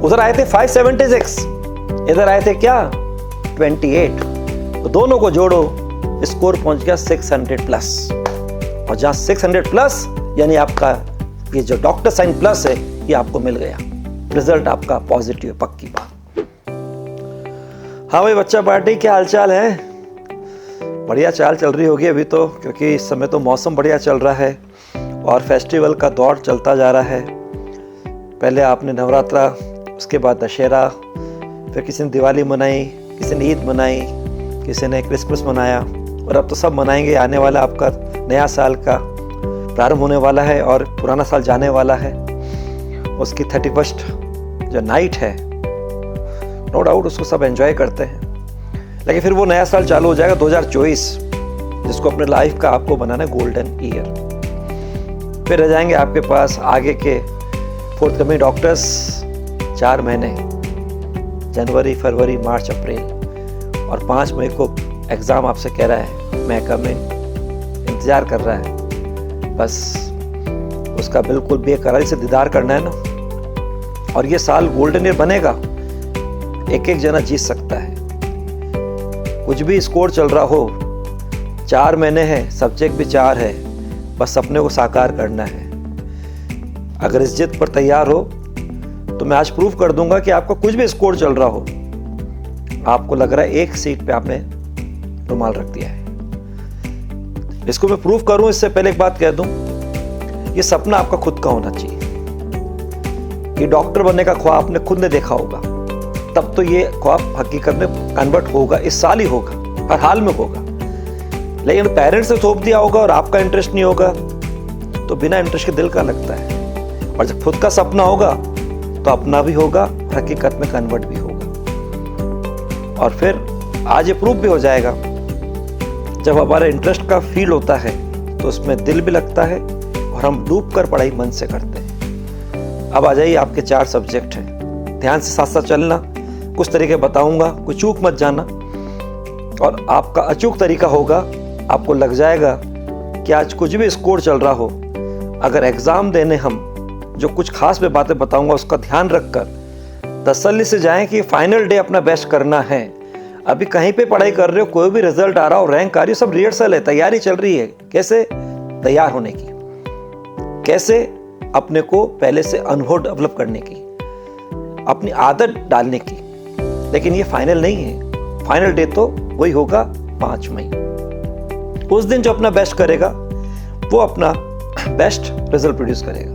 उधर आए थे 576, इधर आए थे क्या 28। तो दोनों को जोड़ो, स्कोर पहुंच गया 600 प्लस। और जहां 600 प्लस यानी आपका ये जो डॉक्टर साइन प्लस है ये आपको मिल गया, रिजल्ट आपका पॉजिटिव है, पक्की बात। हाँ भाई बच्चा पार्टी, क्या हालचाल है? बढ़िया चाल चल रही होगी अभी तो, क्योंकि इस समय तो मौसम बढ़िया चल रहा है और फेस्टिवल का दौर चलता जा रहा है। पहले आपने नवरात्रा, उसके बाद दशहरा, फिर किसी ने दिवाली मनाई, किसी ने ईद मनाई, किसी ने क्रिसमस मनाया, और अब तो सब मनाएंगे। आने वाला आपका नया साल का प्रारंभ होने वाला है और पुराना साल जाने वाला है। उसकी 31st जो नाइट है, नो डाउट उसको सब एंजॉय करते हैं, लेकिन फिर वो नया साल चालू हो जाएगा 2024, जिसको अपने लाइफ का आपको बनाना है गोल्डन ईयर। फिर रह जाएंगे आपके पास आगे के फोर्थकमिंग डॉक्टर्स 4 महीने, जनवरी, फरवरी, मार्च, अप्रैल, और 5 मई को एग्ज़ाम आपसे कह रहा है, मैं कम इंतज़ार कर रहा है। बस उसका बिल्कुल बेकरारी से दीदार करना है ना। और ये साल गोल्डन ईयर बनेगा, एक एक जना जीत सकता है। कुछ भी स्कोर चल रहा हो, 4 महीने हैं, सब्जेक्ट भी 4 है, बस सपने को साकार करना है। अगर इस जिद पर तैयार हो तो मैं आज प्रूफ कर दूंगा कि आपका कुछ भी स्कोर चल रहा हो, आपको लग रहा है एक सीट पे आपने रुमाल रख दिया है। इसको मैं प्रूफ करूं इससे पहले एक बात कह दूं, ये सपना आपका खुद का होना चाहिए। ये डॉक्टर बनने का ख्वाब आपने खुद ने देखा होगा, तब तो ये ख्वाब हकीकत में कन्वर्ट होगा, इस साल ही होगा, हर हाल में होगा। लेकिन पेरेंट्स ने थोप दिया होगा और आपका इंटरेस्ट नहीं होगा, तो बिना इंटरेस्ट के दिल का लगता है। और जब खुद का सपना होगा तो अपना भी होगा, हकीकत में कन्वर्ट भी होगा। और फिर आज ये प्रूफ भी हो जाएगा, जब हमारे इंटरेस्ट का फील होता है तो उसमें दिल भी लगता है और हम डूब कर पढ़ाई मन से करते हैं। अब आ जाइए, आपके 4 सब्जेक्ट हैं, ध्यान से साथ साथ चलना। कुछ तरीके बताऊंगा, कोई चूक मत जाना। और आपका अचूक तरीका होगा, आपको लग जाएगा कि आज कुछ भी स्कोर चल रहा हो, अगर एग्जाम देने हम जो कुछ खास मैं बातें बताऊंगा उसका ध्यान रखकर तसल्ली से जाएं कि फाइनल डे अपना बेस्ट करना है। अभी कहीं पे पढ़ाई कर रहे हो, कोई भी रिजल्ट आ रहा हो, रैंक आ रही हो, सब रिहर्सल है, तैयारी चल रही है। कैसे तैयार होने की, कैसे अपने को पहले से अनुभव डेवलप करने की, अपनी आदत डालने की। लेकिन ये फाइनल नहीं है, फाइनल डे तो वही होगा 5 मई। उस दिन जो अपना बेस्ट करेगा वो अपना बेस्ट रिजल्ट प्रोड्यूस करेगा।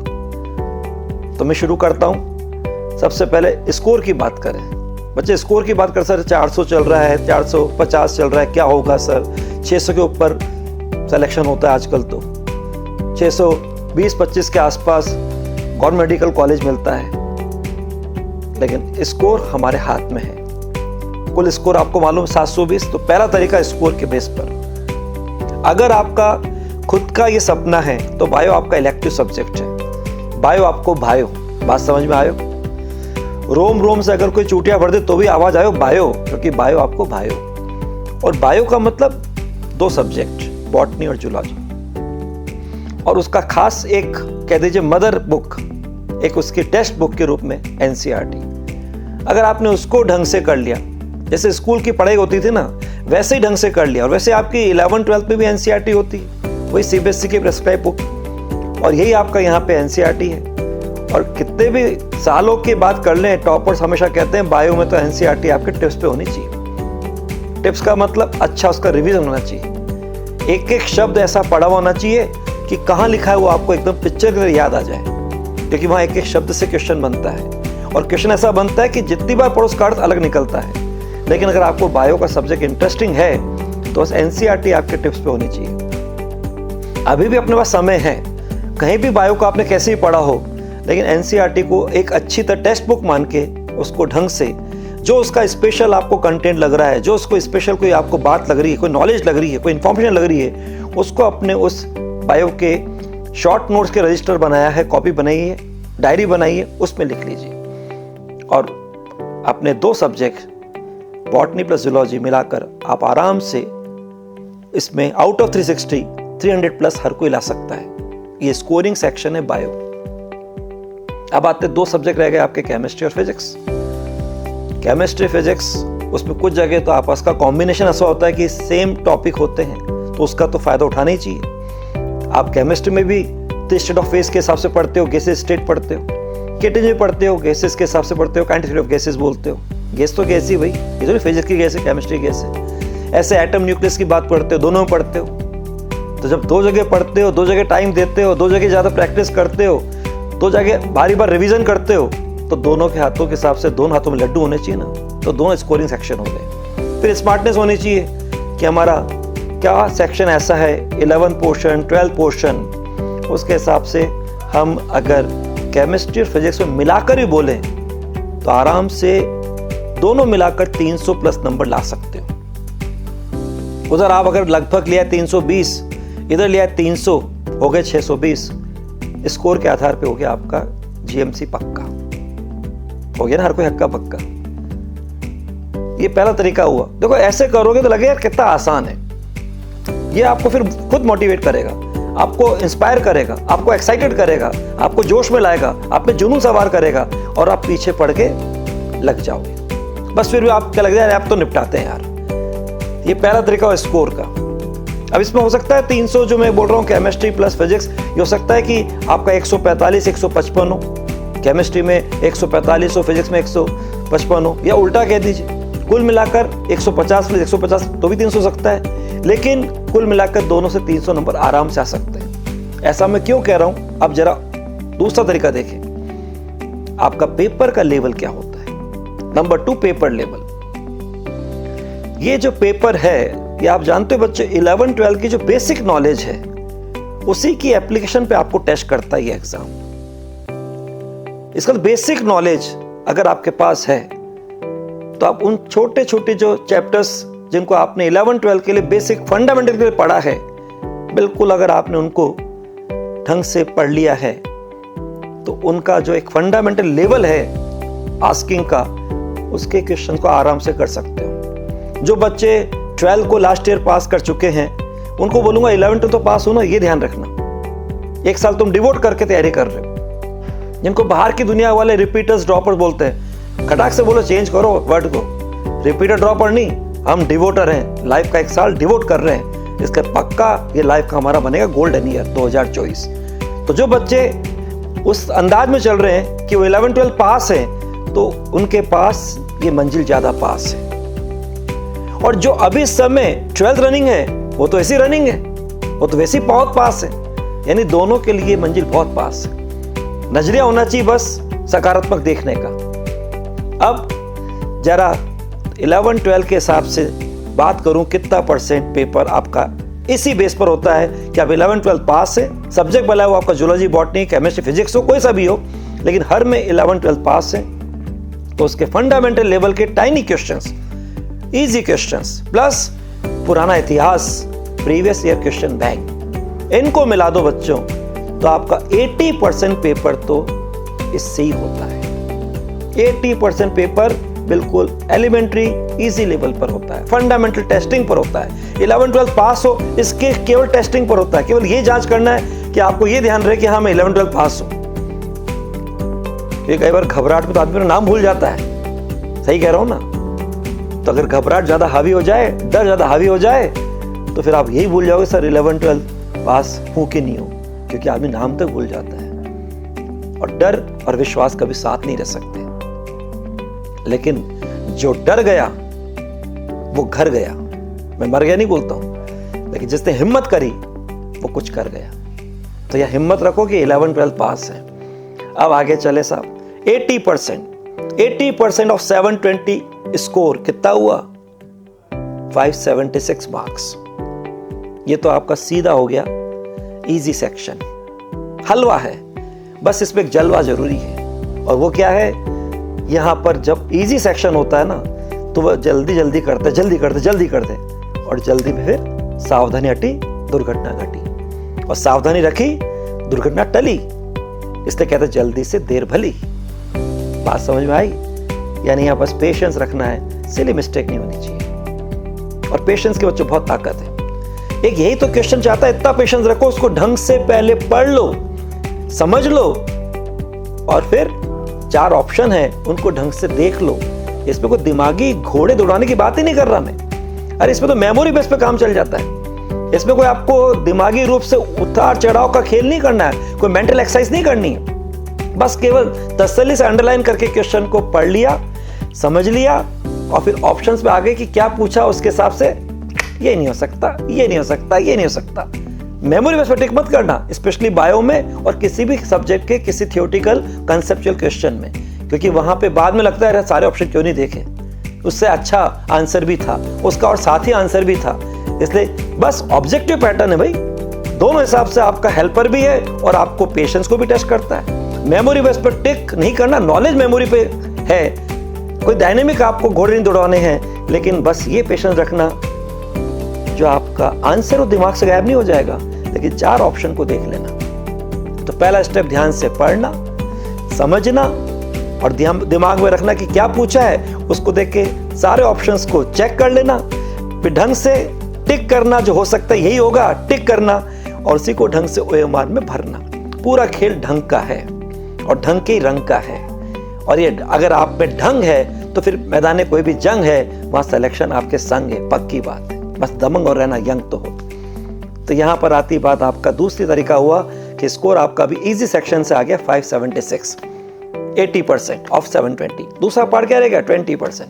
तो मैं शुरू करता हूं। सबसे पहले स्कोर की बात करें। बच्चे स्कोर की बात कर सर 400 चल रहा है, 450 चल रहा है, क्या होगा सर? 600 के ऊपर सिलेक्शन होता है आजकल, तो 620-25 के आसपास गवर्नमेंट मेडिकल कॉलेज मिलता है। लेकिन स्कोर हमारे हाथ में है। कुल स्कोर आपको मालूम 720। तो पहला तरीका स्कोर के बेस पर, अगर आपका खुद का ये सपना है तो बायो आपका इलेक्टिव सब्जेक्ट है। बायो आपको भायो, बात समझ में आयो? रोम रोम से अगर कोई चूटियां भर दे तो भी आवाज आयो बायो, क्योंकि बायो आपको भायो। और बायो का मतलब 2 सब्जेक्ट, बॉटनी और जूलॉजी। और उसका खास एक कह दीजिए मदर बुक, एक उसकी टेक्स्ट बुक के रूप में एनसीईआरटी। अगर आपने उसको ढंग से कर लिया, जैसे स्कूल की पढ़ाई होती थी ना, वैसे ही ढंग से कर लिया, और वैसे आपकी 11-12 में भी एनसीईआरटी होती है, वही सीबीएसई की प्रेस्क्राइब बुक, और यही आपका यहाँ पे एनसीईआरटी है। और कितने भी सालों की बात कर लें, टॉपर्स हमेशा कहते हैं बायो में तो एनसीईआरटी आपके टिप्स पे होनी चाहिए। टिप्स का मतलब अच्छा उसका रिवीजन होना चाहिए, एक एक शब्द ऐसा पढ़ा होना चाहिए कि कहाँ लिखा है वो आपको एकदम पिक्चर की तरह याद आ जाए, क्योंकि वहाँ एक एक शब्द से क्वेश्चन बनता है। और क्वेश्चन ऐसा बनता है कि जितनी बार पढ़ो उसका अर्थ अलग निकलता है। लेकिन अगर आपको बायो का सब्जेक्ट इंटरेस्टिंग है तो एनसीईआरटी आपके टिप्स पे होनी चाहिए। अभी भी अपने पास समय है, कहीं भी बायो को आपने कैसे ही पढ़ा हो, लेकिन एनसीईआरटी को एक अच्छी तरह टेक्स्ट बुक मान के उसको ढंग से, जो उसका स्पेशल आपको कंटेंट लग रहा है, जो उसको स्पेशल कोई आपको बात लग रही है, कोई नॉलेज लग रही है, कोई इन्फॉर्मेशन लग रही है, उसको अपने उस बायो के शॉर्ट नोट्स के रजिस्टर बनाया है, कॉपी बनाई है, डायरी बनाई है, उसमें लिख लीजिए। और अपने 2 सब्जेक्ट बॉटनी प्लस जूलॉजी मिलाकर आप आराम से इसमें आउट ऑफ 360 300 प्लस हर कोई ला सकता है। ये स्कोरिंग सेक्शन है बायो। अब आते 2 सब्जेक्ट रह गए आपके, केमिस्ट्री और फिजिक्स। केमिस्ट्री फिजिक्स, उसमें कुछ जगह तो आपस का कॉम्बिनेशन ऐसा होता है कि सेम टॉपिक होते हैं, तो उसका तो फायदा उठाना ही चाहिए। आप केमिस्ट्री में भी तो स्टेट ऑफ फेज के हिसाब से पढ़ते हो, गैसेस स्टेट पढ़ते हो, केटेज में पढ़ते हो, गैसेस के हिसाब से पढ़ते हो, काइनेटिक ऑफ गैसेस बोलते हो। गैस तो गैस ही भाई, ये तो फिजिक्स की गैस है, केमिस्ट्री की गैस है। ऐसे एटम न्यूक्लियस की बात पढ़ते हो, दोनों में पढ़ते हो। तो जब 2 जगह पढ़ते हो, 2 जगह टाइम देते हो, 2 जगह ज़्यादा प्रैक्टिस करते हो, 2 जगह बारी बार रिवीजन करते हो, तो दोनों के हाथों के हिसाब से दोनों हाथों में लड्डू होने चाहिए ना, तो दोनों स्कोरिंग सेक्शन हो गए। फिर स्मार्टनेस होनी चाहिए कि हमारा क्या सेक्शन ऐसा है, 11 पोर्शन, 12 पोर्शन, उसके हिसाब से हम अगर केमिस्ट्री और फिजिक्स में मिलाकर भी बोले तो आराम से दोनों मिलाकर 300 प्लस नंबर ला सकते हो। उधर आप अगर लगभग लिया 320, इधर लिया 300, हो गए 620। स्कोर के आधार पे हो गया आपका जीएमसी पक्का, हो गया ना, हर कोई हक्का पक्का। ये पहला तरीका हुआ। देखो ऐसे करोगे तो लगे यार कितना आसान है। ये आपको फिर खुद मोटिवेट करेगा, आपको इंस्पायर करेगा, आपको एक्साइटेड करेगा, आपको जोश में लाएगा, आप में जुनून सवार करेगा और आप पीछे पड़ के लग जाओगे। बस फिर भी आप क्या लग जाए, आप तो निपटाते हैं यार। ये पहला तरीका है स्कोर का। अब इसमें हो सकता है 300 जो मैं बोल रहा हूँ केमिस्ट्री प्लस फिजिक्स, ये हो सकता है कि आपका 145, 155 हो, केमिस्ट्री में 145 हो, फिजिक्स में 155 हो, या उल्टा कह दीजिए कुल मिलाकर 150 प्लस 150 तो भी 300 हो सकता है। लेकिन कुल मिलाकर दोनों से 300 नंबर आराम से आ सकते हैं। ऐसा मैं क्यों कह रहा हूं, अब जरा दूसरा तरीका देखें। आपका पेपर का लेवल क्या होता है। Number 2, paper level. ये जो पेपर है, ये आप जानते हो बच्चे, 11 12 की जो बेसिक नॉलेज है उसी की एप्लीकेशन पे आपको टेस्ट करता है ये एग्जाम। इसका बेसिक नॉलेज अगर आपके पास है तो आप उन छोटे छोटे जो चैप्टर्स जिनको आपने 11 12 के लिए बेसिक फंडामेंटल के लिए पढ़ा है, बिल्कुल अगर आपने उनको ढंग से पढ़ लिया है तो उनका जो एक फंडामेंटल लेवल है आस्किंग का, उसके क्वेश्चन को आराम से कर सकते हो। जो बच्चे 12 को लास्ट ईयर पास कर चुके हैं उनको बोलूंगा 11 12 तो पास हो ना, ये ध्यान रखना। 1 साल तुम डिवोट करके तैयारी कर रहे हो। जिनको बाहर की दुनिया वाले रिपीटर्स ड्रॉपर बोलते हैं, खटाक से बोलो चेंज करो वर्ड को, रिपीटर ड्रॉपर नहीं, हम डिवोटर हैं। लाइफ का 1 साल डिवोट कर रहे हैं, इसका पक्का ये लाइफ का हमारा बनेगा गोल्डन ईयर 2024। तो जो बच्चे उस अंदाज में चल रहे हैं कि वो 11 12 पास है, तो उनके पास ये मंजिल ज्यादा पास है। और जो अभी समय 12th रनिंग है वो तो ऐसी रनिंग है, वो तो वैसी बहुत पास है। यानी दोनों के लिए मंजिल बहुत पास है। नजरिया होना चाहिए बस सकारात्मक देखने का। अब जरा 11 12 के हिसाब से बात करूं, कितना % पेपर आपका इसी बेस पर होता है कि आप 11 12 पास है। सब्जेक्ट भला हो आपका जूलॉजी, बॉटनी, केमिस्ट्री, फिजिक्स हो, कोई सा भी हो, लेकिन हर में 11 12 पास है। तो उसके फंडामेंटल लेवल के tiny questions, easy questions plus पुराना इतिहास, प्रीवियस ईयर क्वेश्चन बैंक, इनको मिला दो बच्चों तो आपका 80% पेपर तो इससे ही होता है। 80% पेपर बिल्कुल एलिमेंट्री इजी लेवल पर होता है, फंडामेंटल टेस्टिंग पर होता है। 11 12 पास हो इसके केवल टेस्टिंग पर होता है। केवल ये जांच करना है कि आपको ये ध्यान रहे कि हाँ मैं 11 12 पास हूं। कई बार घबराहट में तो आदमी नाम भूल जाता है, सही कह रहा हूं ना। तो अगर घबराहट ज्यादा हावी हो जाए, डर ज्यादा हावी हो जाए, तो फिर आप यही भूल जाओगे सर 11 12 पास हूं कि नहीं हूं, क्योंकि आदमी नाम तक भूल जाता है। और डर और विश्वास कभी साथ नहीं रह सकते। लेकिन जो डर गया वो घर गया। मैं मर गया नहीं बोलता हूं, लेकिन जिसने हिम्मत करी वो कुछ कर गया। तो यह हिम्मत रखो कि 11 12 पास है। अब आगे चले साहब, 80% ऑफ 720 स्कोर कितना हुआ, 576 मार्क्स। ये तो आपका सीधा हो गया इजी सेक्शन, हलवा है। बस इसमें एक जलवा जरूरी है, और वो क्या है, यहां पर जब इजी सेक्शन होता है ना तो वह जल्दी जल्दी करते, और जल्दी में फिर सावधानी हटी, दुर्घटना घटी, और सावधानी रखी, दुर्घटना टली। इसलिए कहते जल्दी से देर भली। बात समझ में आई? यानी यहां बस पेशेंस रखना है, सिली मिस्टेक नहीं होनी चाहिए। और पेशेंस के बच्चों बहुत ताकत है। एक यही तो क्वेश्चन चाहता है, इतना पेशेंस रखो, उसको ढंग से पहले पढ़ लो, समझ लो, और फिर 4 ऑप्शन है, उनको ढंग से देख लो। इसमें कोई दिमागी घोड़े दौड़ाने की बात ही नहीं कर रहा मैं। अरे इसमें तो मेमोरी बेस पे काम चल जाता है। इसमें कोई आपको दिमागी रूप से उतार चढ़ाव का खेल नहीं करना है, कोई मेंटल एक्सरसाइज नहीं करनी है। बस केवल तसल्ली से अंडरलाइन करके क्वेश्चन को पढ़ लिया, समझ लिया और फिर ऑप्शंस पे आ गए कि क्या पूछा, उसके हिसाब से ये नहीं हो सकता, ये नहीं हो सकता, ये नहीं हो सकता। मेमोरी बेस पर टिक मत करना, स्पेशली बायो में और किसी भी सब्जेक्ट के किसी थियोरेटिकल कंसेप्चुअल क्वेश्चन में, क्योंकि वहां पे बाद में लगता है सारे ऑप्शन क्यों नहीं देखे, उससे अच्छा आंसर भी था उसका और साथ ही आंसर भी था। इसलिए बस ऑब्जेक्टिव पैटर्न है भाई, दोनों हिसाब से आपका हेल्पर भी है और आपको पेशेंस को भी टेस्ट करता है। मेमोरी बेस पर टिक नहीं करना, नॉलेज मेमोरी पे है, कोई डायनेमिक आपको घोड़े नहीं दौड़ाने हैं, लेकिन बस ये पेशेंस रखना जो आपका आंसर वो दिमाग से गायब नहीं हो जाएगा, लेकिन 4 ऑप्शन को देख लेना। तो पहला स्टेप ध्यान से पढ़ना, समझना और दिमाग में रखना कि क्या पूछा है, उसको देख के सारे ऑप्शंस को चेक कर लेना, फिर ढंग से टिक करना, जो हो सकता है यही होगा, टिक करना और उसी को ढंग से OMR में भरना। पूरा खेल ढंग का है और ढंग के ही रंग का है, और ये अगर आप में ढंग है तो फिर मैदान कोई भी जंग है, वहां सिलेक्शन आपके संग है, पक्की बात है। बस दमंग और रहना यंग तो हो। तो यहां पर आती बात आपका दूसरी तरीका हुआ कि स्कोर आपका भी इजी सेक्शन से आ गया 576, 80% ऑफ 720। दूसरा पार्ट क्या रहेगा? 20%।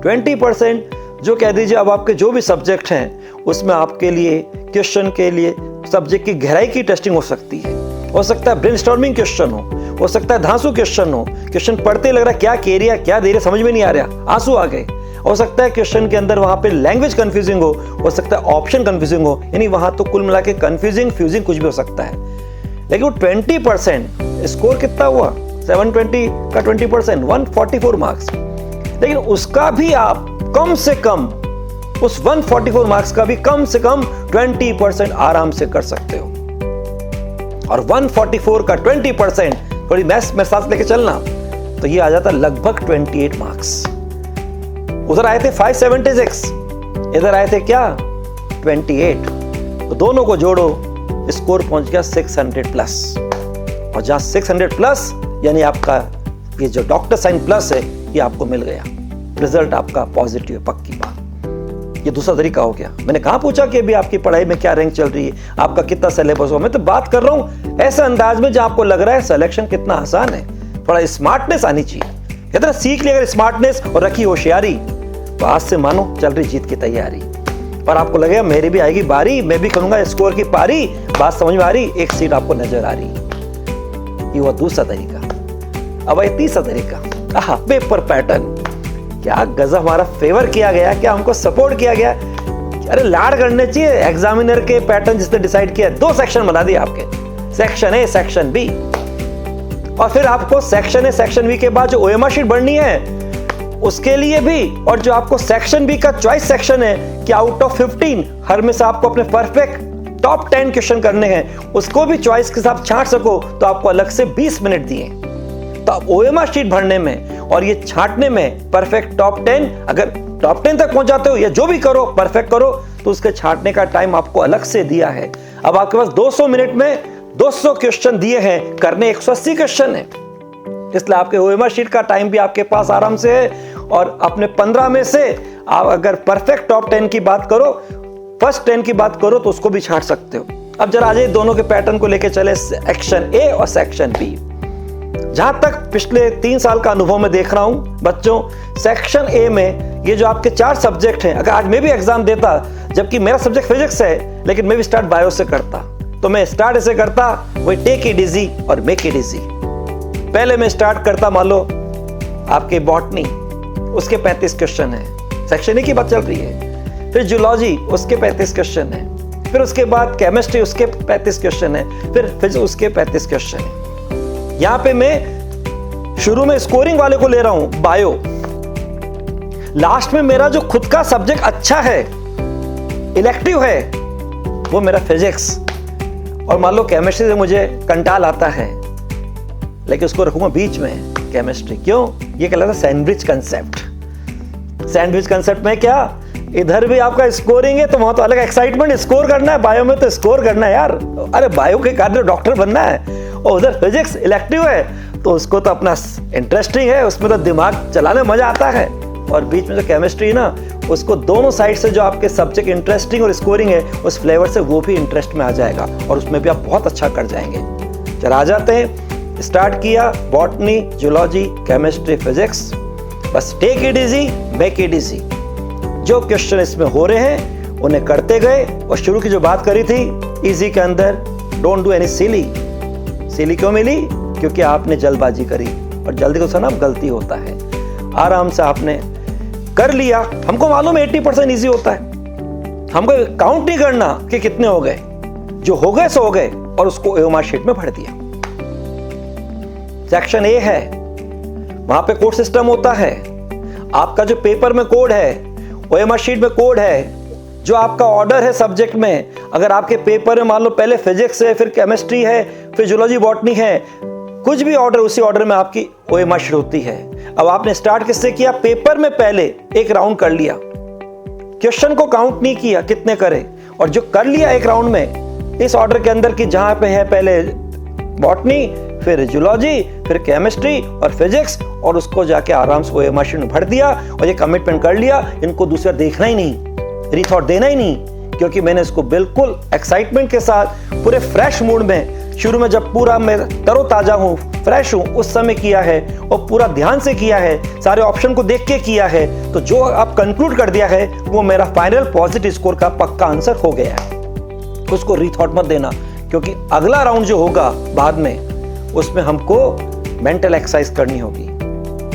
20% जो कह दीजिए अब आपके जो भी सब्जेक्ट हैं उसमें आपके लिए क्वेश्चन के लिए सब्जेक्ट की गहराई की टेस्टिंग हो सकती है। हो सकता है ब्रेनस्टॉर्मिंग क्वेश्चन हो सकता है धांसू क्वेश्चन हो, क्वेश्चन पढ़ते लग रहा है क्या कह रही है क्या दे रही समझ में नहीं आ रहा, आंसू आ गए। हो सकता है क्वेश्चन के अंदर वहां पे लैंग्वेज कंफ्यूजिंग हो सकता है ऑप्शन कंफ्यूजिंग हो, यानी वहां तो कुल मिला के कंफ्यूजिंग फ्यूजिंग कुछ भी हो सकता है। लेकिन वो 20% स्कोर कितना हुआ? 720 का 20% 144 मार्क्स। लेकिन उसका भी आप कम से कम उस 144 मार्क्स का भी कम से कम 20% आराम से कर सकते हो। और 144 का 20%, थोड़ी मैथ्स मेरे साथ लेके चलना, तो ये आ जाता लगभग 28 मार्क्स। उधर आए थे 576, इधर आए थे क्या 28, तो दोनों को जोड़ो स्कोर पहुंच गया 600 प्लस। और जहां 600 प्लस यानी आपका ये जो डॉक्टर साइन प्लस है ये आपको मिल गया, रिजल्ट आपका पॉजिटिव है, पक्की बात। ये दूसरा तरीका हो गया। मैंने कहा पूछा कि अभी आपकी पढ़ाई में क्या रैंक चल रही है, आपका कितना सिलेबस हो, मैं तो बात कर रहा हूं ऐसे अंदाज में जहां आपको लग रहा है सिलेक्शन कितना आसान है। थोड़ा स्मार्टनेस आनी चाहिए, इतना सीख लिया अगर स्मार्टनेस और रखी होशियारी, तो आज से मानो चल रही जीत की तैयारी। पर आपको लगेगा मेरी भी आएगी बारी, मैं भी करूंगा स्कोर की पारी, बात समझ में आ रही, एक सीट आपको नजर आ रही। ये हुआ दूसरा तरीका। अब ये तीसरा तरीका, पेपर पैटर्न। क्या गजब हमारा फेवर किया गया, क्या हमको सपोर्ट किया गया। अरे लाड करने चाहिए एग्जामिनर के पैटर्न जिसने डिसाइड किया। 2 सेक्शन बना दिए आपके, सेक्शन ए सेक्शन बी, और फिर आपको सेक्शन ए सेक्शन बी के बाद जो OMR शीट बननी है उसके लिए भी, और जो आपको सेक्शन बी का चॉइस सेक्शन है कि आउट ऑफ 15 हर में से आपको अपने परफेक्ट टॉप 10 क्वेश्चन करने हैं, उसको भी चॉइस के साथ छांट सको, तो आपको अलग से 20 मिनट दिए। तो आप OMR शीट भरने में और ये छांटने में परफेक्ट टॉप 10, अगर टॉप 10 तक पहुंच जाते हो या जो भी करो परफेक्ट करो, तो उसके छांटने का टाइम आपको अलग से दिया है। अब आपके पास 200 मिनट में 200 क्वेश्चन दिए हैं, करने 180 क्वेश्चन है, इसलिए आपके OMR शीट का टाइम भी आपके पास आराम से है। और अपने 15 में से आप अगर परफेक्ट टॉप 10 की बात करो, फर्स्ट 10 की बात करो, तो उसको भी छांट सकते हो। अब जरा आ जाइए दोनों के पैटर्न को लेके चले, सेक्शन ए और सेक्शन बी। जहां तक पिछले 3 साल का अनुभव में देख रहा हूं बच्चों, सेक्शन ए में ये जो आपके 4 सब्जेक्ट हैं, अगर आज मैं भी एग्जाम देता, जबकि मेरा सब्जेक्ट फिजिक्स है, लेकिन मैं भी स्टार्ट बायो से करता, तो मैं स्टार्ट ऐसे करता, वही टेक इट इजी और मेक इट इजी। पहले मैं स्टार्ट करता, मान लो आपके बॉटनी, उसके 35 क्वेश्चन है, सेक्शन ए की बात चल रही है। फिर जूलॉजी, उसके 35 क्वेश्चन है। फिर उसके बाद केमिस्ट्री, उसके 35 क्वेश्चन है। फिर फिजिक्स, उसके 35 क्वेश्चन है। यहां पे मैं शुरू में स्कोरिंग वाले को ले रहा हूं, बायो। लास्ट में मेरा जो खुद का सब्जेक्ट अच्छा है, इलेक्टिव है, वो मेरा फिजिक्स। और मान लो केमिस्ट्री से मुझे कंटाल आता है, लेकिन उसको रखूंगा बीच में, केमिस्ट्री। क्यों? ये कहलाता है सैंडविच कंसेप्ट। सैंडविच कंसेप्ट में क्या, इधर भी आपका स्कोरिंग है तो वहां तो अलग एक्साइटमेंट, स्कोर करना है, बायो में तो स्कोर करना है यार। अरे बायो के कारण डॉक्टर बनना है, और उधर फिजिक्स इलेक्टिव है तो उसको तो अपना इंटरेस्टिंग है, उसमें तो दिमाग चलाने में मजा आता है। और बीच में जो केमिस्ट्री ना, उसको दोनों साइड से जो आपके सब्जेक्ट इंटरेस्टिंग और स्कोरिंग है उस फ्लेवर से वो भी इंटरेस्ट में आ जाएगा और उसमें भी आप बहुत अच्छा कर जाएंगे। चल आ जाते हैं, स्टार्ट किया बॉटनी, जूलॉजी, केमिस्ट्री, फिजिक्स। बस take it easy, make it easy. जो क्वेश्चन इसमें हो रहे हैं उन्हें करते गए और शुरू की जो बात करी थी इजी के अंदर, डोंट डू एनी सिली। सिली क्यों मिली? क्योंकि आपने जल्दबाजी करी और जल्दी को सना गलती होता है। आराम से आपने कर लिया। हमको मालूम है 80% इजी होता है, हमको काउंट नहीं करना कि कितने हो गए, जो हो गए सो हो गए और उसको ओएमआर शीट में भर दिया। सेक्शन ए है, वहां पे कोड सिस्टम होता है। आपका जो पेपर में कोड है, ओएमआर शीट में कोड है, जो आपका ऑर्डर है सब्जेक्ट में। अगर आपके पेपर में मान लो पहले फिजिक्स है, फिर केमिस्ट्री है, फिर जूलॉजी, बॉटनी है, कुछ भी ऑर्डर, उसी ऑर्डर में आपकी ओएमआर शीट होती है। अब आपने स्टार्ट किससे किया? पेपर में पहले एक राउंड कर लिया, क्वेश्चन को काउंट नहीं किया कितने करे, और जो कर लिया एक राउंड में इस ऑर्डर के अंदर की जहां पे है पहले बॉटनी, फिर जूलॉजी, फिर केमिस्ट्री और फिजिक्स, और उसको जाके आराम से ओएमआर शीट में भर दिया और ये कमिटमेंट कर लिया, इनको दूसरा देखना ही नहीं, रीथॉट देना ही नहीं, क्योंकि मैंने इसको बिल्कुल एक्साइटमेंट के साथ पूरे फ्रेश मूड में, शुरू में जब पूरा मैं तरोताजा हूँ, फ्रेश हूँ, उस समय किया है और पूरा ध्यान से किया है, सारे ऑप्शन को देख के किया है। तो जो आप कंक्लूड कर दिया है वो मेरा फाइनल पॉजिटिव स्कोर का पक्का आंसर हो गया है। उसको रीथॉट मत देना, क्योंकि अगला राउंड जो होगा बाद में उसमें हमको मेंटल एक्सरसाइज करनी होगी,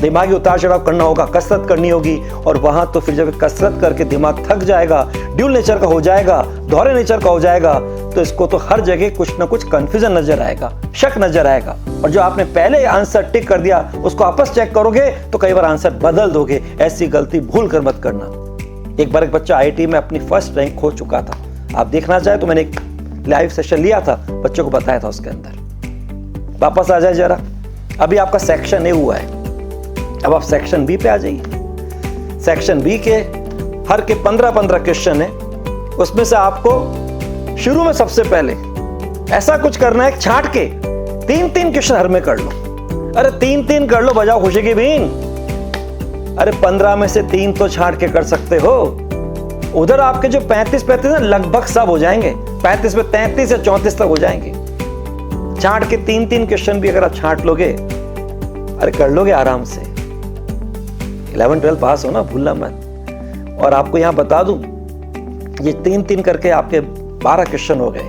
दिमागी उतार चढ़ाव करना होगा, कसरत करनी होगी। और वहां तो फिर जब कसरत करके दिमाग थक जाएगा, ड्यूल नेचर का हो जाएगा, दोहरे नेचर का हो जाएगा, तो इसको तो हर जगह कुछ ना कुछ कंफ्यूजन नजर आएगा, शक नजर आएगा। और जो आपने पहले आंसर टिक कर दिया उसको आपस चेक करोगे तो कई बार आंसर बदल दोगे। ऐसी गलती भूल कर मत करना। एक बार एक बच्चा आईआईटी में अपनी फर्स्ट रैंक खो चुका था। आप देखना चाहे तो मैंने एक लाइव सेशन लिया था, बच्चों को बताया था उसके अंदर। वापस आ जाए जरा, अभी आपका सेक्शन ए हुआ है, अब आप सेक्शन बी पे आ जाइए। सेक्शन बी के हर के 15-15 क्वेश्चन है। उसमें से आपको शुरू में सबसे पहले ऐसा कुछ करना है, छांट के 3-3 क्वेश्चन हर में कर लो। अरे 3-3 कर लो, बजाओ खुशी की बीन। अरे 15 में से 3 तो छांट के कर सकते हो। उधर आपके जो 35 है लगभग सब हो जाएंगे, 35 में 33 या 34 तक हो जाएंगे। छांट के 3-3 क्वेश्चन भी अगर आप छांट लोगे, अरे कर लोगे आराम से। 11-12 पास हो ना, भूलना मत। और आपको यहां बता दूं, ये 3-3 करके आपके 12 क्वेश्चन हो गए।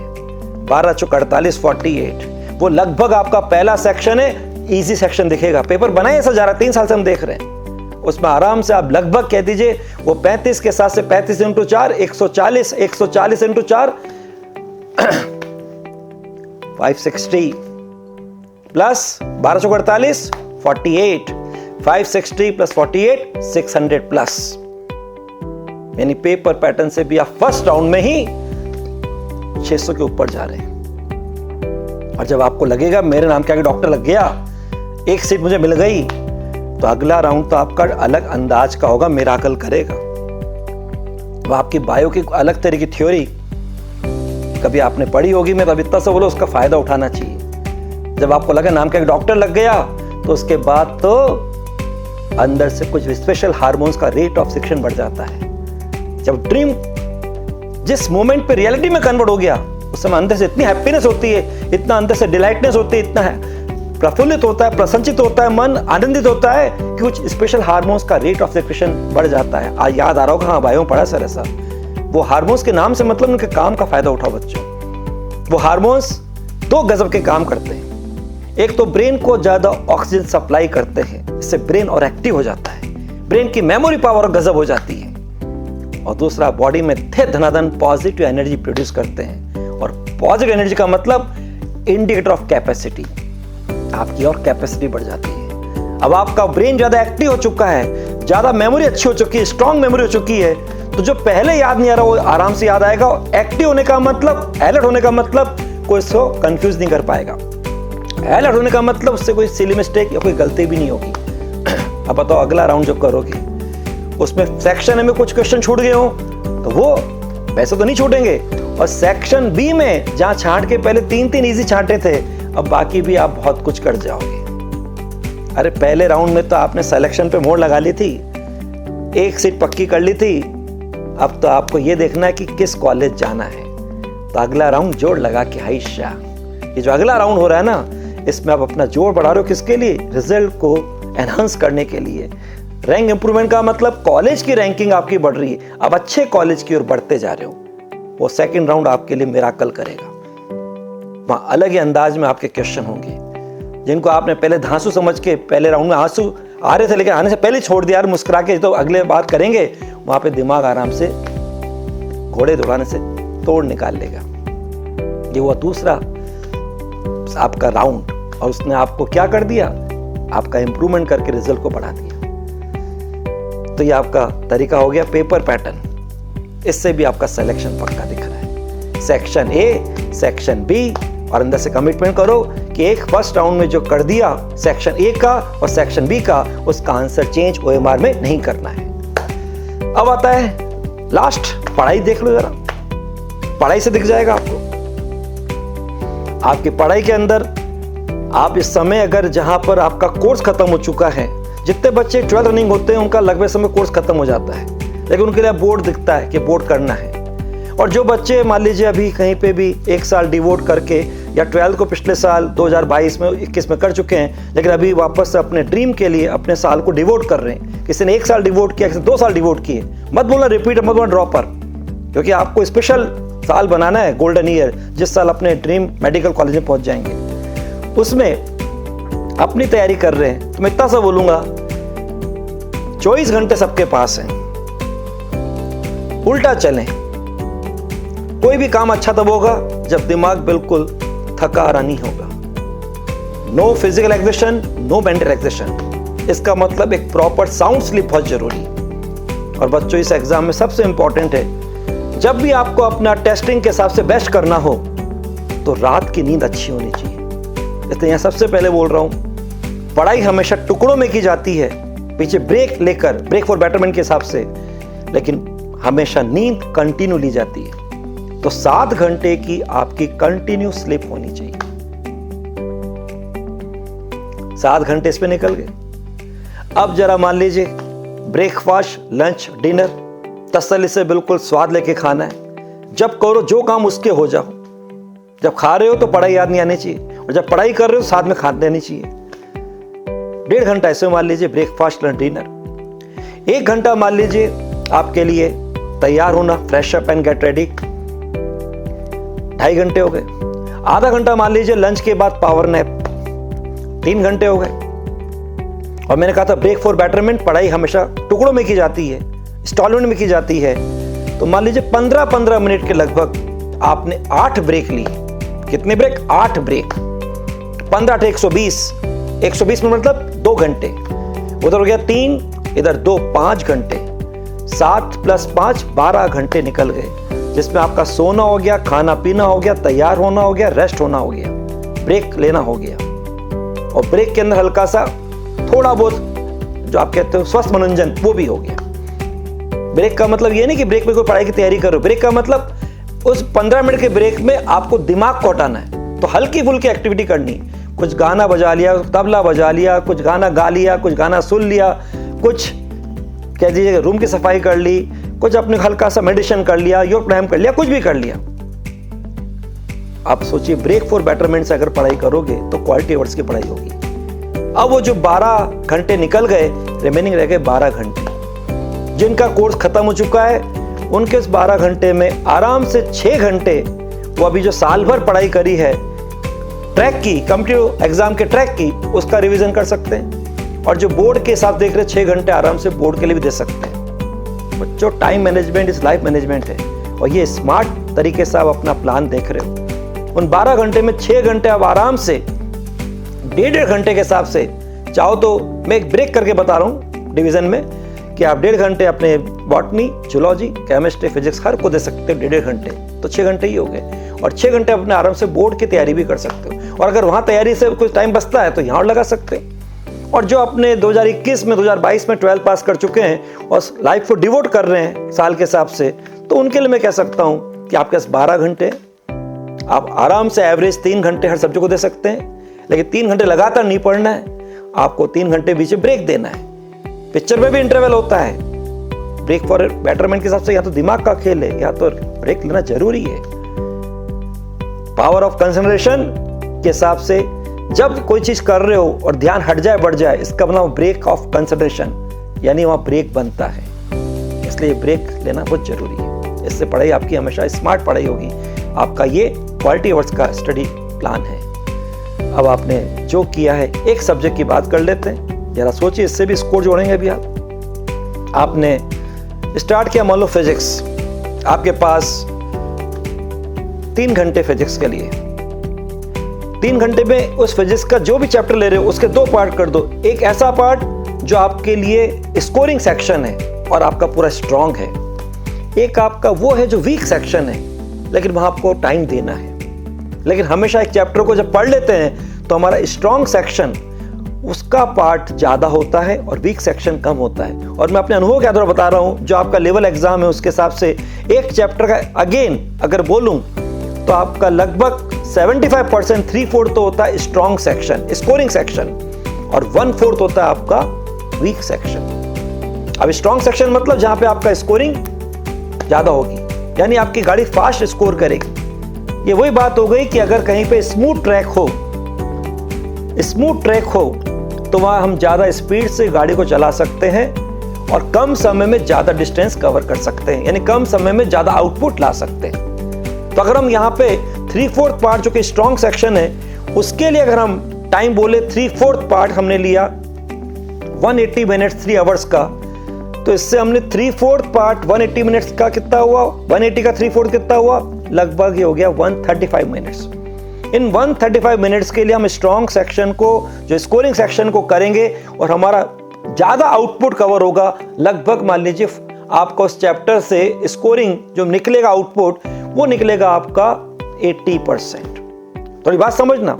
12 चौक 48, 48। वो लगभग आपका पहला सेक्शन है, इजी सेक्शन दिखेगा। पेपर बनाए ऐसा जा रहा है, 3 साल से हम देख रहे हैं। उसमें आराम से आप लगभग कह दीजिए वो 35 के साथ से 35 × 4 140, 140 × 4 560 प्लस 12 चौक 48, 48, 560 प्लस 48 600 प्लस। यानी पेपर पैटर्न से भी आप फर्स्ट राउंड में ही 600 के ऊपर जा रहे हैं। और जब आपको लगेगा मेरे नाम के आगे डॉक्टर लग गया, एक सीट मुझे मिल गई, तो अगला राउंड तो आपका अलग अंदाज का होगा, मिराकल करेगा। वो आपकी बायो की अलग तरह की थ्योरी कभी आपने पढ़ी होगी, मैं तो इतना सा बोलो, उसका फायदा उठाना चाहिए। जब आपको लगा नाम का एक डॉक्टर लग गया, तो उसके बाद तो अंदर से कुछ स्पेशल हार्मोन्स का रेट ऑफ सिक्रेशन बढ़ जाता है। जब ड्रीम जिस मोमेंट पे रियलिटी में कन्वर्ट हो गया, उस समय अंदर से इतनी हैप्पीनेस होती है, इतना अंदर से डिलाइटनेस होती है, इतना है प्रफुल्लित होता है, प्रसन्नचित होता है, मन आनंदित होता है कि कुछ स्पेशल हार्मोन्स का रेट ऑफ सिक्रेशन बढ़ जाता है। आज याद आ रहा होगा, हाँ बायो में पढ़ा सर ऐसा। वो हार्मोन्स के नाम से मतलब उनके काम का फायदा उठाओ बच्चों। वो हार्मोन्स 2 गजब के काम करते हैं। एक तो ब्रेन को ज्यादा ऑक्सीजन सप्लाई करते हैं, इससे ब्रेन और एक्टिव हो जाता है, ब्रेन की मेमोरी पावर गजब हो जाती है। और दूसरा, बॉडी में धनाधन पॉजिटिव एनर्जी प्रोड्यूस करते हैं। और पॉजिटिव एनर्जी का मतलब इंडिकेटर ऑफ कैपेसिटी, आपकी और कैपेसिटी बढ़ जाती है। अब आपका ब्रेन ज्यादा एक्टिव हो चुका है, ज्यादा मेमोरी अच्छी हो चुकी है, स्ट्रॉन्ग मेमोरी हो चुकी है, तो जो पहले याद नहीं आ रहा वो आराम से याद आएगा। एक्टिव होने का मतलब, अलर्ट होने का मतलब कोई इसको कंफ्यूज नहीं कर पाएगा। अलर्ट होने का मतलब उससे कोई सिली मिस्टेक या कोई गलती भी नहीं होगी। अब बताओ अगला राउंड जब करोगे, उसमें सेक्शन ए में कुछ क्वेश्चन छूट गए हो तो वो वैसे तो नहीं छूटेंगे। और सेक्शन बी में जहां छांट के पहले 3-3 इजी छांटे थे, अब बाकी भी आप बहुत कुछ कर जाओगे। अरे पहले राउंड में तो आपने सिलेक्शन पे मोहर लगा ली थी, एक सीट पक्की कर ली थी, अब तो आपको ये देखना है कि किस कॉलेज जाना है। तो अगला राउंड जोड़ लगा के हाइशा, ये जो अगला राउंड हो रहा है ना, इसमें आप अपना जोड़ बढ़ा रहे हो किसके लिए? रिजल्ट को एनहांस करने के लिए। रैंक इंप्रूवमेंट का मतलब कॉलेज की रैंकिंग आपकी बढ़ रही है, अब अच्छे कॉलेज की ओर बढ़ते जा रहे हो। वो सेकंड राउंड आपके लिए मिराकल करेगा। वहाँ अलग ही अंदाज में आपके क्वेश्चन होंगे, जिनको आपने पहले धांसू समझ के पहले राउंड में आंसू आ रहे थे लेकिन आने से पहले छोड़ दिया यार मुस्कुरा के, तो अगले बात करेंगे, वहाँ पे दिमाग आराम से घोड़े दौड़ाने से तोड़ निकाल लेगा। ये हुआ दूसरा आपका राउंड, और उसने आपको क्या कर दिया? आपका इंप्रूवमेंट करके रिजल्ट को बढ़ा दिया। तो ये आपका तरीका हो गया पेपर पैटर्न। इससे भी आपका सिलेक्शन पक्का दिख रहा है, सेक्शन ए, सेक्शन बी, और अंदर से कमिटमेंट करो कि एक फर्स्ट राउंड में जो कर दिया सेक्शन ए का और सेक्शन बी का, उसका आंसर चेंज ओएमआर में नहीं करना है। अब आता है लास्ट, पढ़ाई देख लो जरा, पढ़ाई से दिख जाएगा आपको। आपकी पढ़ाई के अंदर आप इस समय अगर जहां पर आपका कोर्स खत्म हो चुका है, जितने बच्चे 12 रनिंग होते हैं उनका लगभग समय कोर्स खत्म हो जाता है, लेकिन उनके लिए बोर्ड दिखता है कि बोर्ड करना है। और जो बच्चे मान लीजिए अभी कहीं पे भी एक साल डिवोट करके, या 12 को पिछले साल 2022 में 21 में कर चुके हैं, लेकिन अभी वापस से अपने ड्रीम के लिए अपने साल को डिवोट कर रहे हैं, किसी ने 1 साल डिवोट किया, किसी ने 2 साल डिवोट किए, मत बोलना रिपीट, मत बोलना ड्रॉपर, क्योंकि आपको स्पेशल साल बनाना है, गोल्डन ईयर, जिस साल अपने ड्रीम मेडिकल कॉलेज में पहुंच जाएंगे। उसमें अपनी तैयारी कर रहे हैं, तो मैं इतना सा बोलूंगा, 24 घंटे सबके पास हैं, उल्टा चलें। कोई भी काम अच्छा तब होगा जब दिमाग बिल्कुल थका हारा नहीं होगा। No physical exertion, no mental exertion, इसका मतलब एक प्रॉपर साउंड स्लीप बहुत जरूरी। और बच्चों इस एग्जाम में सबसे इंपॉर्टेंट है, जब भी आपको अपना टेस्टिंग के हिसाब से बेस्ट करना हो तो रात की नींद अच्छी होनी चाहिए। इसलिए यहां सबसे पहले बोल रहा हूं, पढ़ाई हमेशा टुकड़ों में की जाती है, पीछे ब्रेक लेकर, ब्रेक फॉर बेटरमेंट के हिसाब से, लेकिन हमेशा नींद कंटिन्यू ली जाती है। तो 7 घंटे की आपकी कंटिन्यू स्लीप होनी चाहिए। 7 घंटे इस पे निकल गए। अब जरा मान लीजिए ब्रेकफास्ट, लंच, डिनर तसल्ली से बिल्कुल स्वाद लेके खाना है। जब करो जो काम उसके हो जाओ। जब खा रहे हो तो पढ़ाई याद नहीं आनी चाहिए, और जब पढ़ाई कर रहे हो साथ में खाते देनी चाहिए। 1.5 घंटा ऐसे मान लीजिए ब्रेकफास्ट, लंच, डिनर। 1 घंटा मान लीजिए आपके लिए तैयार होना, fresh up and get ready, 2.5 घंटे हो गए। आधा घंटा मान लीजिए लंच के बाद पावर नैप, 3 घंटे हो गए। और मैंने कहा था ब्रेक फॉर बेटरमेंट, पढ़ाई हमेशा टुकड़ों में की जाती है, इंस्टॉलमेंट में की जाती है। तो मान लीजिए 15-15 मिनट के लगभग आपने 8 ब्रेक ली। कितने ब्रेक? 8 ब्रेक। 15 × 120, 120 मिनट मतलब 2 घंटे। उधर हो गया 3, इधर 2, 5 घंटे। 7 + 5 12 घंटे निकल गए, जिसमें आपका सोना हो गया, खाना पीना हो गया, तैयार होना हो गया, रेस्ट होना हो गया, ब्रेक लेना हो गया। और ब्रेक के अंदर हल्का सा थोड़ा बहुत जो आप कहते हो स्वस्थ मनोरंजन, वो भी हो गया। ब्रेक का मतलब ये नहीं कि ब्रेक में कोई पढ़ाई की तैयारी करो। ब्रेक का मतलब उस 15 मिनट के ब्रेक में आपको दिमाग को हटाना है, तो हल्की फुल्की एक्टिविटी करनी। कुछ गाना बजा लिया, तबला बजा लिया, कुछ गाना गा लिया, कुछ गाना सुन लिया, कुछ कह दीजिए रूम की सफाई कर ली, कुछ अपने हल्का सा मेडिटेशन कर लिया, योग प्राणायाम कर लिया, कुछ भी कर लिया। आप सोचिए ब्रेक फॉर बेटरमेंट से अगर पढ़ाई करोगे तो क्वालिटी अवर्स की पढ़ाई होगी। अब वो जो 12 घंटे निकल गए, रिमेनिंग रह गए 12 घंटे। जिनका कोर्स खत्म हो चुका है उनके इस 12 घंटे में आराम से 6 घंटे वो अभी जो साल भर पढ़ाई करी है ट्रैक की, कॉम्पिटिटिव एग्जाम के ट्रैक की, उसका रिवीजन कर सकते हैं। और जो बोर्ड के साथ देख रहे 6 घंटे आराम से बोर्ड के लिए भी दे सकते हैं। बच्चों टाइम मैनेजमेंट इस लाइफ मैनेजमेंट है, और ये स्मार्ट तरीके से आप अपना प्लान देख रहे हो। उन 12 घंटे में 6 घंटे आप आराम से 1.5 घंटे के हिसाब से चाहो तो, मैं एक ब्रेक करके बता रहा हूँ डिवीजन में, कि आप 1.5 घंटे अपने बॉटनी, जूलॉजी, केमिस्ट्री, फिजिक्स हर को दे सकते हो 1.5 घंटे, तो 6 घंटे ही हो गए। और 6 घंटे अपने आराम से बोर्ड की तैयारी भी कर सकते हो। और अगर वहाँ तैयारी से कुछ टाइम बचता है तो यहाँ और लगा सकते हैं। और जो अपने 2021 में 2022 में 12 पास कर चुके हैं और लाइफ को डिवोट कर रहे हैं साल के हिसाब से, तो उनके लिए मैं कह सकता हूँ कि आपके पास 12 घंटे आप आराम से एवरेज 3 घंटे हर सब्जेक्ट को दे सकते हैं, लेकिन 3 घंटे लगातार नहीं पढ़ना है, आपको 3 घंटे बीच में ब्रेक देना है। पिक्चर में भी इंटरवल होता है, ब्रेक फॉर बेटरमेंट के हिसाब से या तो दिमाग का खेल है या तो ब्रेक लेना जरूरी है। पावर ऑफ कंसंट्रेशन के हिसाब से जब कोई चीज कर रहे हो और ध्यान हट जाए बढ़ जाए, इसका मतलब ब्रेक ऑफ कंसंट्रेशन, यानी वहां ब्रेक बनता है। इसलिए ब्रेक लेना बहुत जरूरी है। इससे पढ़ाई आपकी हमेशा स्मार्ट पढ़ाई होगी। आपका ये क्वालिटी अवर्स का स्टडी प्लान है। अब आपने जो किया है, एक सब्जेक्ट की बात कर लेते हैं, जरा सोचिए, इससे भी स्कोर जोड़ेंगे अभी आपने स्टार्ट किया, मान लो फिजिक्स, आपके पास 3 घंटे फिजिक्स के लिए। 3 घंटे में उस फिजिक्स का जो भी चैप्टर ले रहे हो उसके 2 पार्ट कर दो। एक ऐसा पार्ट जो आपके लिए स्कोरिंग सेक्शन है और आपका पूरा स्ट्रांग है, एक आपका वो है जो वीक सेक्शन है, लेकिन वहां आपको टाइम देना है। लेकिन हमेशा एक चैप्टर को जब पढ़ लेते हैं तो हमारा स्ट्रांग सेक्शन उसका पार्ट ज्यादा होता है और वीक सेक्शन कम होता है। और मैं अपने अनुभव के आधार पर बता रहा हूं, जो आपका लेवल एग्जाम है उसके हिसाब से एक चैप्टर का अगेन अगर बोलूं तो आपका लगभग 75%, 3/4 तो होता है स्ट्रांग सेक्शन, स्कोरिंग सेक्शन, और 1/4 होता है आपका वीक सेक्शन। अब स्ट्रांग सेक्शन मतलब जहां पे आपका स्कोरिंग ज्यादा होगी, यानी आपकी गाड़ी फास्ट स्कोर करेगी। ये वही बात हो गई कि अगर कहीं पे स्मूथ ट्रैक हो तो वहां हम ज्यादा स्पीड से गाड़ी को चला सकते हैं और कम समय में ज्यादा डिस्टेंस कवर कर सकते हैं, यानी कम समय में ज्यादा आउटपुट ला सकते हैं। तो अगर हम यहाँ पे 3/4 पार्ट जो कि स्ट्रांग सेक्शन है, उसके लिए अगर हम टाइम बोले 3/4 पार्ट हमने लिया 180 मिनट्स 3 आवर्स का, तो इससे हमने 3/4 पार्ट 180 मिनट्स का कितना हुआ, 180 का 3/4 कितना हुआ, लगभग ये हो गया 135 मिनट्स। इन 135 मिनट्स के लिए हम स्ट्रांग सेक्शन को, जो स्कोरिंग सेक्शन को करेंगे और हमारा ज्यादा आउटपुट कवर होगा। लगभग मान लीजिए आपका उस चैप्टर से स्कोरिंग जो निकलेगा आउटपुट, वो निकलेगा आपका 80%। थोड़ी बात समझना,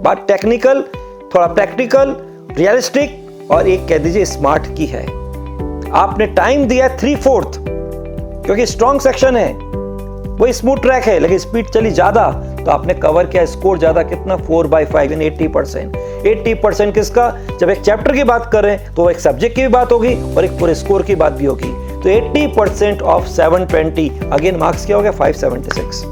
बात टेक्निकल, थोड़ा प्रैक्टिकल, रियलिस्टिक और एक कह दीजिए स्मार्ट की है। आपने टाइम दिया 3/4 क्योंकि स्ट्रांग सेक्शन है, वही स्मूथ ट्रैक है, लेकिन स्पीड चली ज्यादा, तो आपने कवर किया स्कोर ज्यादा, कितना 4/5 यानी 80%। 80% किसका? जब एक चैप्टर की बात कर रहे हैं तो एक सब्जेक्ट की भी बात होगी और एक पूरे स्कोर की बात भी होगी। तो 80% ऑफ 720, अगेन मार्क्स क्या हो गया 576।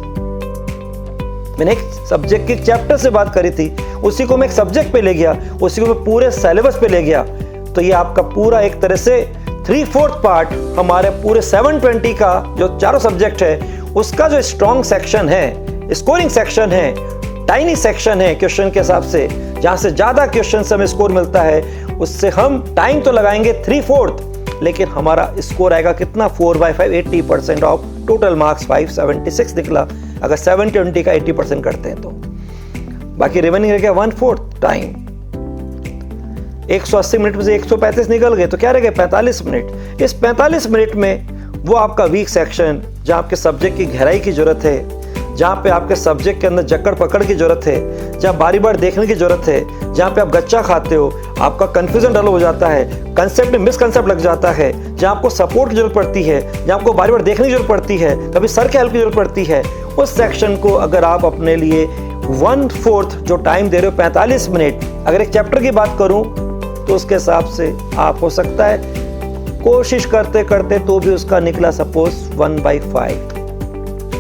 मैंने एक सब्जेक्ट की चैप्टर से बात करी थी, उसी को मैं एक सब्जेक्ट पे ले गया, उसी को मैं पूरे सिलेबस पे ले गया, तो ये आपका पूरा एक तरह से 3/4 पार्ट हमारे पूरे 720 का जो चारों सब्जेक्ट है उसका जो स्ट्रॉन्ग सेक्शन है, स्कोरिंग सेक्शन है, टाइनी सेक्शन है क्वेश्चन के हिसाब से, जहां से ज्यादा क्वेश्चन से हमें स्कोर मिलता है, उससे हम टाइम तो लगाएंगे 3/4, लेकिन हमारा स्कोर आएगा कितना 4/5, 80% ऑफ टोटल मार्क्स 576 निकला, अगर 720 का 80% करते हैं तो। बाकी रिमेनिंग रह गया 1/4 टाइम। 180 मिनट में से 135 निकल गए तो क्या रह गया 45 मिनट। इस 45 मिनट में वो आपका वीक सेक्शन, जहां आपके सब्जेक्ट की गहराई की जरूरत है, जहां पे आपके सब्जेक्ट के अंदर जकड़ पकड़ की जरूरत है, जहां बारी बार देखने की जरूरत है, जहां पे आप गच्चा खाते हो, आपका कंफ्यूजन डेवलप हो जाता है, कंसेप्ट में मिसकंसेप्ट लग जाता है, जहां आपको सपोर्ट की जरूरत पड़ती है, जहां आपको बारी बार देखने की जरूरत पड़ती है, कभी सर के हेल्प की जरूरत पड़ती है, उस सेक्शन को अगर आप अपने लिए 1/4 जो टाइम दे रहे हो 45 मिनट, अगर एक चैप्टर की बात करूं तो उसके हिसाब से आप हो सकता है कोशिश करते करते तो भी उसका निकला सपोज 1/5,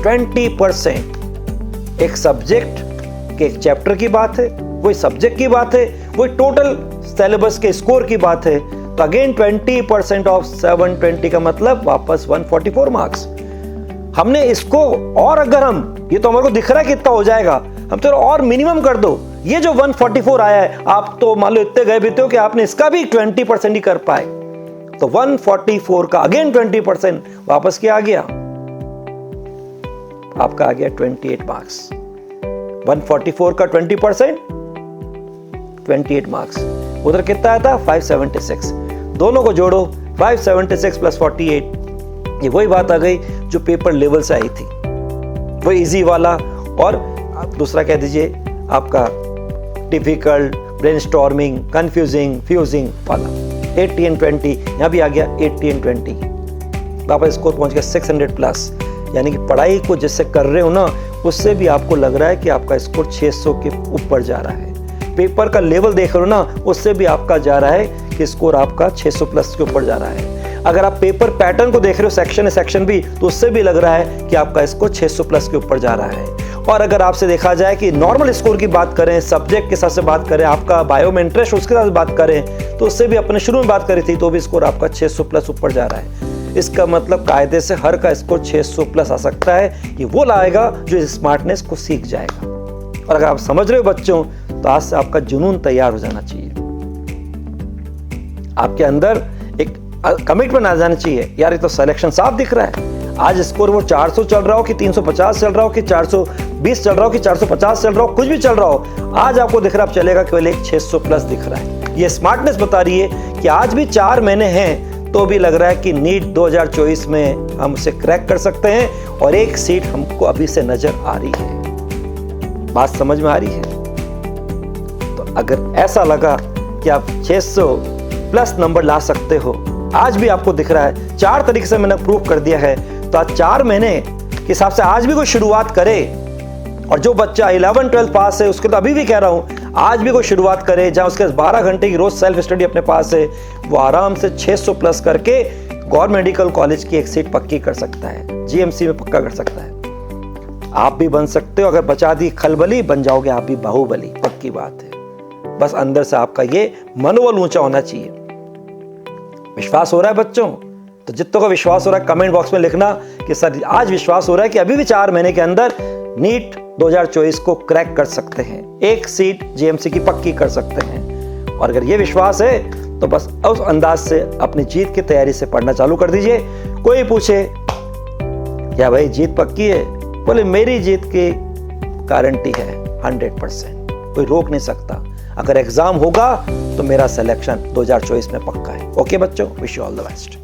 20%। एक सब्जेक्ट के एक चैप्टर की बात है, वही सब्जेक्ट की बात है, वही टोटल सिलेबस के स्कोर की बात है, तो अगेन 20% ऑफ 720 का मतलब वापस 144 मार्क्स। हमने इसको और अगर हम, ये तो हमारे को दिख रहा है कितना हो जाएगा, हम तो और मिनिमम कर दो, ये जो 144 आया है, आप तो मान लो इतने गए बीते हो कि आपने इसका भी 20% ही कर पाए, तो 144 का अगेन 20% वापस क्या आ गया, आपका आ गया 28 मार्क्स। 144 का 20% 28 मार्क्स, उधर कितना आया था 576, दोनों को जोड़ो 576 प्लस 48, ये वही बात आ गई जो पेपर लेवल से आई थी, वही इजी वाला, और दूसरा कह दीजिए आपका डिफिकल्ट, ब्रेनस्टॉर्मिंग, कंफ्यूजिंग, फ्यूजिंग वाला। 80 and 20 यहाँ भी आ गया 80 and 20, वापस स्कोर पहुंच गया 600 प्लस। यानी कि पढ़ाई को जिससे कर रहे हो ना, उससे भी आपको लग रहा है कि आपका स्कोर 600 के ऊपर जा रहा है। पेपर का लेवल देख रहे हो ना, उससे भी आपका जा रहा है कि स्कोर आपका 600 प्लस के ऊपर जा रहा है। अगर आप पेपर पैटर्न को देख रहे हो, सेक्शन है सेक्शन भी, तो उससे भी लग रहा है कि आपका स्कोर 600 प्लस के ऊपर जा रहा है। और अगर आपसे देखा जाए कि नॉर्मल स्कोर की बात करें, सब्जेक्ट के साथ से बात करें, आपका बायो में इंटरेस्ट उसके साथ बात करें, तो उससे भी अपने शुरू में बात करी थी, तो भी स्कोर आपका 600 प्लस ऊपर जा रहा है। इसका मतलब कायदे से हर का स्कोर 600 प्लस आ सकता है। ये वो लाएगा जो इस स्मार्टनेस को सीख जाएगा। और अगर आप समझ रहे हो बच्चों, तो आज से आपका जुनून तैयार हो जाना चाहिए। आपके अंदर एक कमिटमेंट आ जाना चाहिए, यार ये तो सिलेक्शन साफ दिख रहा है। आज स्कोर वो 400 चल रहा हो कि 350 चल रहा हो कि 420 चल रहा हो कि 450 चल रहा हो, कुछ भी चल रहा हो, आज आपको दिख रहा है, चलेगा केवल एक 600 प्लस दिख रहा है। ये स्मार्टनेस बता रही है कि आज भी 4 महीने हैं तो भी लग रहा है कि नीट 2024 में हम उसे क्रैक कर सकते हैं, और एक सीट हमको अभी से नजर आ रही है। बात समझ में आ रही है? तो अगर ऐसा लगा कि आप 600 प्लस नंबर ला सकते हो, आज भी आपको दिख रहा है, 4 तरीके से मैंने प्रूव कर दिया है, तो आज 4 महीने के हिसाब से आज भी कोई शुरुआत करे। और जो बच्चा 11 12 पास है, उसके तो अभी भी कह रहा हूं, आज भी कोई शुरुआत करे, जहां उसके 12 घंटे की रोज सेल्फ स्टडी अपने पास है, वो आराम से 600 प्लस करके गवर्नमेंट मेडिकल कॉलेज की एक सीट पक्की कर सकता है, जीएमसी में पक्का कर सकता है। आप भी बन सकते हो। अगर बचा दी खलबली, बन जाओगे आप भी बाहुबली, पक्की बात है। बस अंदर से आपका ये मनोबल ऊंचा होना चाहिए। विश्वास हो रहा है बच्चों? तो जितनों का विश्वास हो रहा है कमेंट बॉक्स में लिखना कि सर आज विश्वास हो रहा है कि अभी भी 4 महीने के अंदर नीट 2024 को क्रैक कर सकते हैं, एक सीट जीएमसी की पक्की कर सकते हैं। और अगर ये विश्वास है तो बस उस अंदाज से अपनी जीत की तैयारी से पढ़ना चालू कर दीजिए। कोई पूछे क्या भाई जीत पक्की है, बोले मेरी जीत की गारंटी है 100%, कोई रोक नहीं सकता। अगर एग्जाम होगा तो मेरा सिलेक्शन 2024 में पक्का है। ओके बच्चों, wish you all the best.